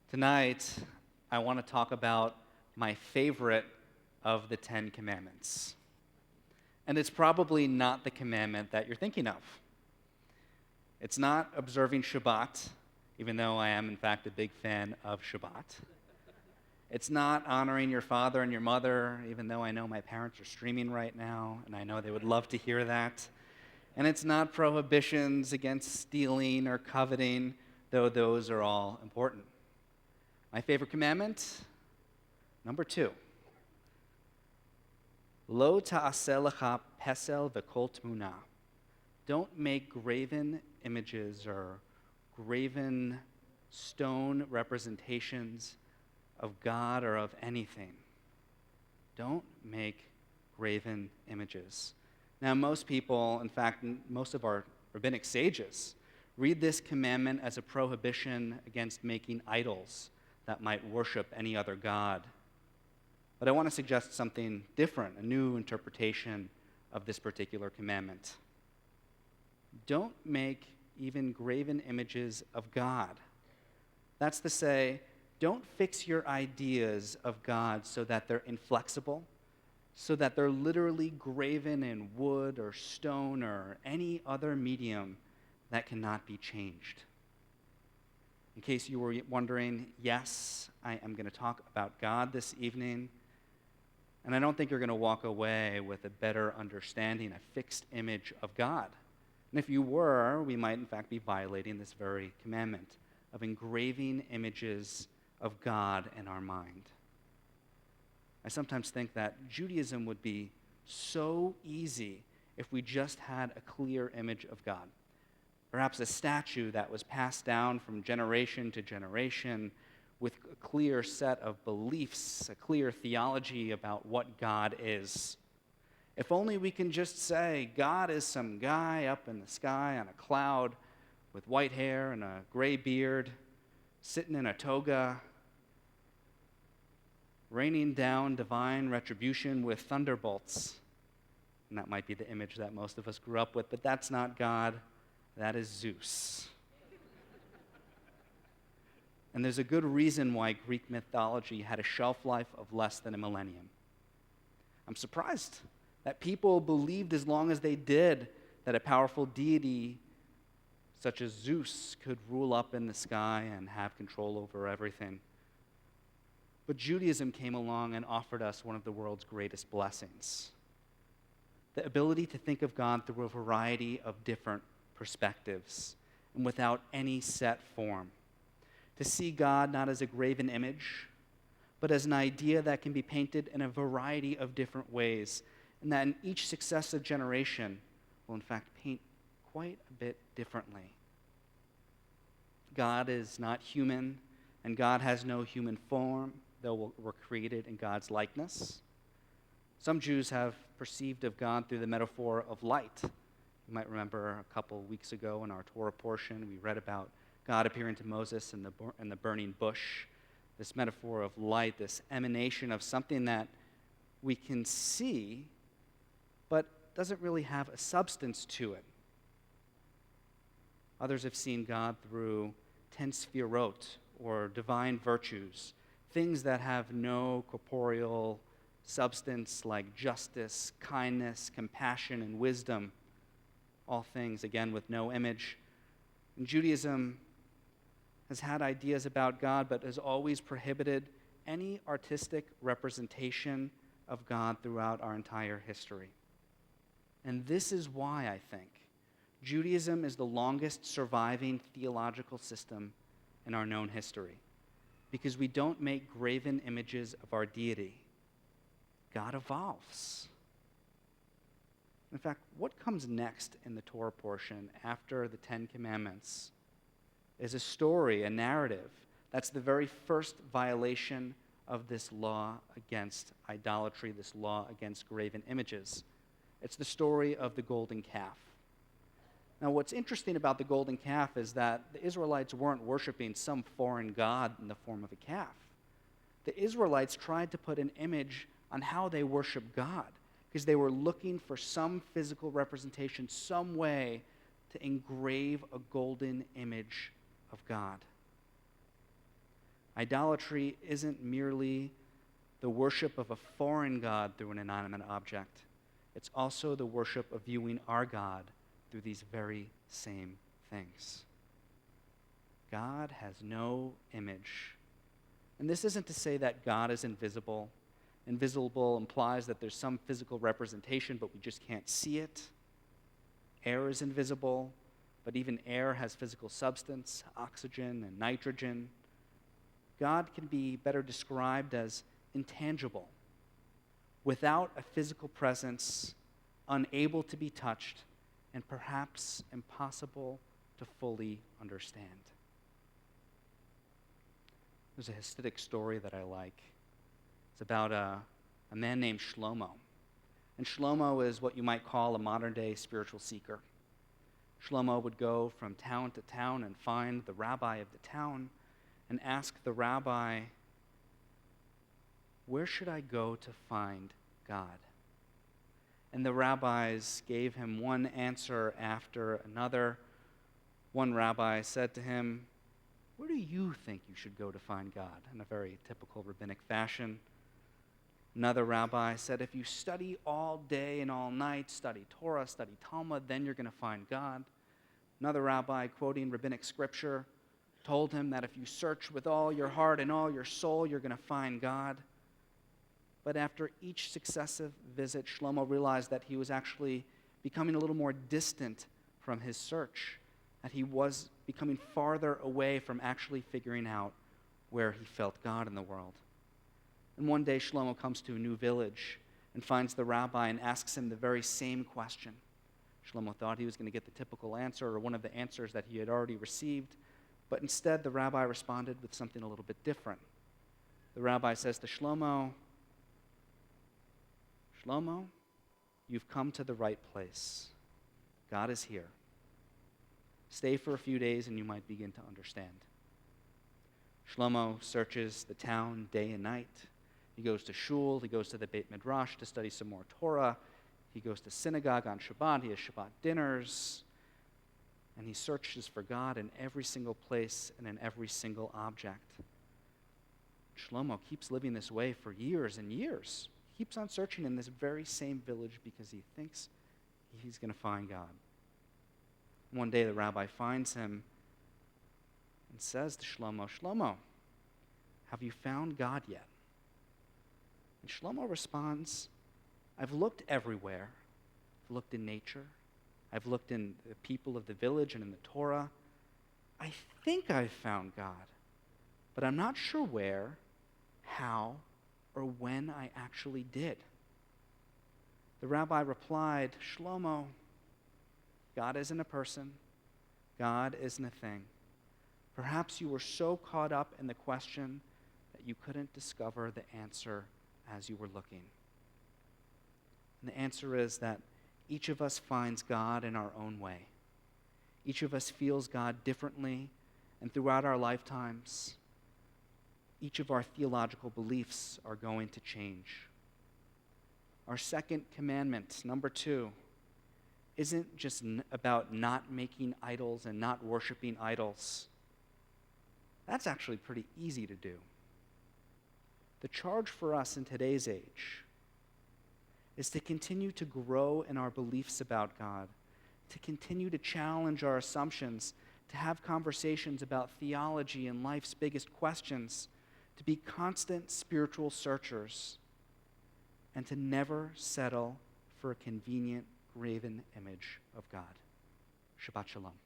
Tonight, I want to talk about my favorite of the Ten Commandments. And it's probably not the commandment that you're thinking of. It's not observing Shabbat, even though I am, in fact, a big fan of Shabbat. It's not honoring your father and your mother, even though I know my parents are streaming right now, and I know they would love to hear that. And it's not prohibitions against stealing or coveting, though those are all important. My favorite commandment, number 2. Lo ta'aseh lecha pesel v'kol tmuna. Don't make graven images or graven stone representations of God or of anything. Don't make graven images. Now, most people, in fact, most of our rabbinic sages, read this commandment as a prohibition against making idols that might worship any other god. But I want to suggest something different, a new interpretation of this particular commandment. Don't make even graven images of God. That's to say, don't fix your ideas of God so that they're inflexible, so that they're literally graven in wood or stone or any other medium that cannot be changed. In case you were wondering, yes, I am going to talk about God this evening, and I don't think you're going to walk away with a better understanding, a fixed image of God. And if you were, we might in fact be violating this very commandment of engraving images of God in our mind. I sometimes think that Judaism would be so easy if we just had a clear image of God. Perhaps a statue that was passed down from generation to generation with a clear set of beliefs, a clear theology about what God is. If only we can just say, God is some guy up in the sky on a cloud with white hair and a gray beard, sitting in a toga, raining down divine retribution with thunderbolts. And that might be the image that most of us grew up with, but that's not God. That is Zeus. And there's a good reason why Greek mythology had a shelf life of less than a millennium. I'm surprised that people believed as long as they did that a powerful deity such as Zeus could rule up in the sky and have control over everything. But Judaism came along and offered us one of the world's greatest blessings: the ability to think of God through a variety of different perspectives and without any set form. To see God not as a graven image, but as an idea that can be painted in a variety of different ways, and that in each successive generation will in fact paint quite a bit differently. God is not human, and God has no human form, though we're created in God's likeness. Some Jews have perceived of God through the metaphor of light. You might remember a couple weeks ago in our Torah portion, we read about God appearing to Moses in the burning bush. This metaphor of light, this emanation of something that we can see, but doesn't really have a substance to it. Others have seen God through 10 sefirot, or divine virtues, things that have no corporeal substance like justice, kindness, compassion, and wisdom. All things, again, with no image. And Judaism has had ideas about God, but has always prohibited any artistic representation of God throughout our entire history. And this is why I think Judaism is the longest surviving theological system in our known history, because we don't make graven images of our deity. God evolves. In fact, what comes next in the Torah portion after the Ten Commandments is a story, a narrative. That's the very first violation of this law against idolatry, this law against graven images. It's the story of the golden calf. Now, what's interesting about the golden calf is that the Israelites weren't worshiping some foreign god in the form of a calf. The Israelites tried to put an image on how they worship God, because they were looking for some physical representation, some way to engrave a golden image of God. Idolatry isn't merely the worship of a foreign god through an inanimate object. It's also the worship of viewing our God through these very same things. God has no image. And this isn't to say that God is invisible. Invisible implies that there's some physical representation, but we just can't see it. Air is invisible, but even air has physical substance, oxygen and nitrogen. God can be better described as intangible, without a physical presence, unable to be touched, and perhaps impossible to fully understand. There's a Hasidic story that I like. It's about a man named Shlomo. And Shlomo is what you might call a modern-day spiritual seeker. Shlomo would go from town to town and find the rabbi of the town and ask the rabbi, "Where should I go to find God?" And the rabbis gave him one answer after another. One rabbi said to him, "Where do you think you should go to find God?" in a very typical rabbinic fashion. Another rabbi said, "If you study all day and all night, study Torah, study Talmud, then you're going to find God." Another rabbi, quoting rabbinic scripture, told him that if you search with all your heart and all your soul, you're going to find God. But after each successive visit, Shlomo realized that he was actually becoming a little more distant from his search, that he was becoming farther away from actually figuring out where he felt God in the world. And one day, Shlomo comes to a new village and finds the rabbi and asks him the very same question. Shlomo thought he was going to get the typical answer or one of the answers that he had already received, but instead the rabbi responded with something a little bit different. The rabbi says to Shlomo, "Shlomo, you've come to the right place. God is here. Stay for a few days and you might begin to understand." Shlomo searches the town day and night. He goes to shul, he goes to the Beit Midrash to study some more Torah. He goes to synagogue on Shabbat, he has Shabbat dinners, and he searches for God in every single place and in every single object. Shlomo keeps living this way for years and years. He keeps on searching in this very same village because he thinks he's going to find God. One day the rabbi finds him and says to Shlomo, "Shlomo, have you found God yet?" And Shlomo responds, "I've looked everywhere. I've looked in nature. I've looked in the people of the village and in the Torah. I think I've found God, but I'm not sure where, how, or when I actually did." The rabbi replied, "Shlomo, God isn't a person. God isn't a thing. Perhaps you were so caught up in the question that you couldn't discover the answer as you were looking." And the answer is that each of us finds God in our own way. Each of us feels God differently, and throughout our lifetimes, each of our theological beliefs are going to change. Our second commandment, number 2, isn't just about not making idols and not worshiping idols. That's actually pretty easy to do. The charge for us in today's age is to continue to grow in our beliefs about God, to continue to challenge our assumptions, to have conversations about theology and life's biggest questions, to be constant spiritual searchers, and to never settle for a convenient graven image of God. Shabbat Shalom.